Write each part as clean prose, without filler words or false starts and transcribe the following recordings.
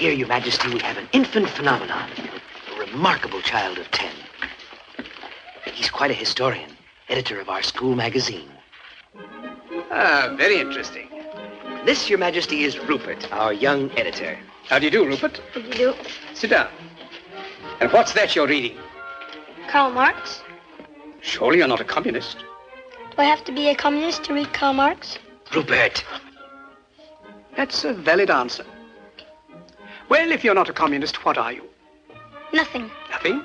Here, Your Majesty, we have an infant phenomenon, a remarkable child of 10. He's quite a historian, editor of our school magazine. Ah, very interesting. This, Your Majesty, is Rupert, our young editor. How do you do, Rupert? How do you do? Sit down. And what's that you're reading? Karl Marx. Surely you're not a communist. Do I have to be a communist to read Karl Marx? Rupert. That's a valid answer. Well, if you're not a communist, what are you? Nothing. Nothing?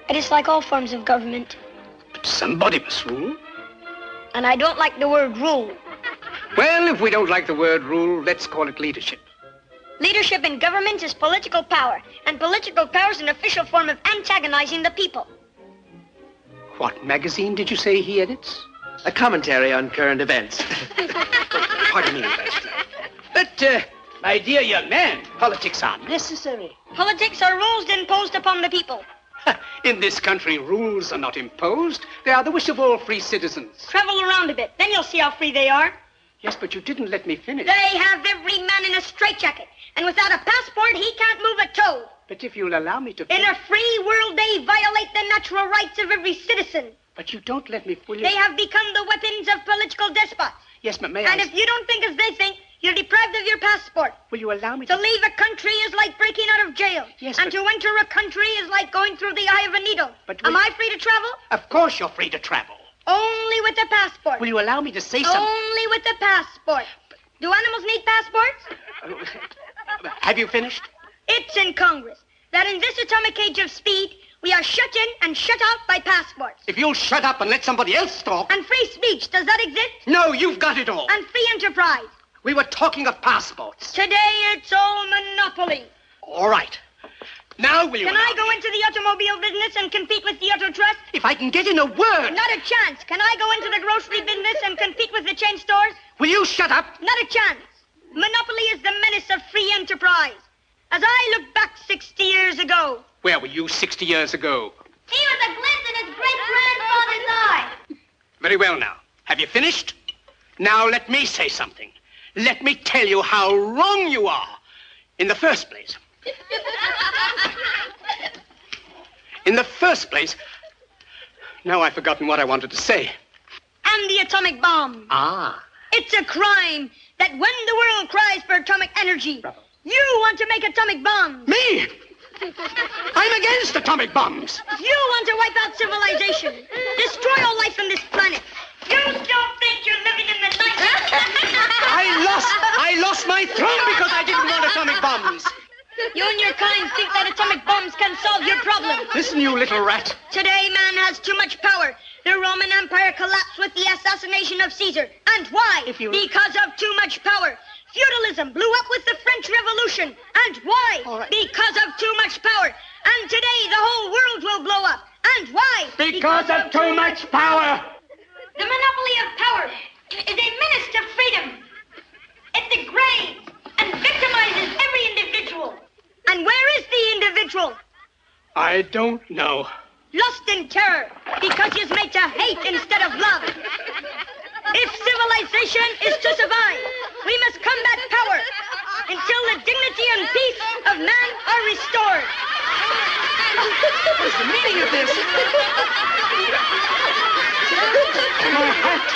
I dislike all forms of government. But somebody must rule. And I don't like the word rule. Well, if we don't like the word rule, let's call it leadership. Leadership in government is political power, and political power is an official form of antagonizing the people. What magazine did you say he edits? A commentary on current events. Pardon me, Bachelor. But, my dear young man, politics are necessary. Politics are rules imposed upon the people. In this country, rules are not imposed. They are the wish of all free citizens. Travel around a bit, then you'll see how free they are. Yes, but you didn't let me finish. They have every man in a straitjacket, and without a passport, he can't move a toe. But if you'll allow me to... In a free world, they violate the natural rights of every citizen. But you don't let me fully... They have become the weapons of political despots. Yes, but may And if you don't think as they think, you're deprived of your passport. Will you allow me to leave a country is like breaking out of jail. Yes, and to enter a country is like going through the eye of a needle. But Am I free to travel? Of course you're free to travel. Only with a passport. Will you allow me to say something? Only with a passport. Do animals need passports? Have you finished? It's in Congress that in this atomic age of speed, we are shut in and shut out by passports. If you'll shut up and let somebody else talk... And free speech, does that exist? No, you've got it all. And free enterprise. We were talking of passports. Today, it's all monopoly. All right. Now will you... Can I go into the automobile business and compete with the Auto Trust? If I can get in a word... Not a chance. Can I go into the grocery business and compete with the chain stores? Will you shut up? Not a chance. Monopoly is the menace of free enterprise. As I look back 60 years ago... Where were you 60 years ago? He was a glint in his great-grandfather's eye. Very well now. Have you finished? Now let me say something. Let me tell you how wrong you are. In the first place... In the first place... Now I've forgotten what I wanted to say. And the atomic bomb. Ah. It's a crime that when the world cries for atomic energy, Bravo. You want to make atomic bombs. Me? I'm against atomic bombs. You want to wipe out civilization. Destroy all life on this planet. You still think you're living in the 90s? I lost my throne because I didn't want atomic bombs. You and your kind think that atomic bombs can solve your problem. Listen, you little rat. Today, man has too much power. The Roman Empire collapsed with the assassination of Caesar. And why? Because of too much power. Feudalism blew up with the French Revolution. And why? All right. Because of too much power. And today, the whole world will blow up. And why? Because of too much power. The monopoly of power is a menace to freedom. It degrades and victimizes every individual. And where is the individual? I don't know. Lost in terror because he's made to hate instead of love. If civilization is to survive, we must combat power until the dignity and peace of man are restored. What is the meaning of this? My hat.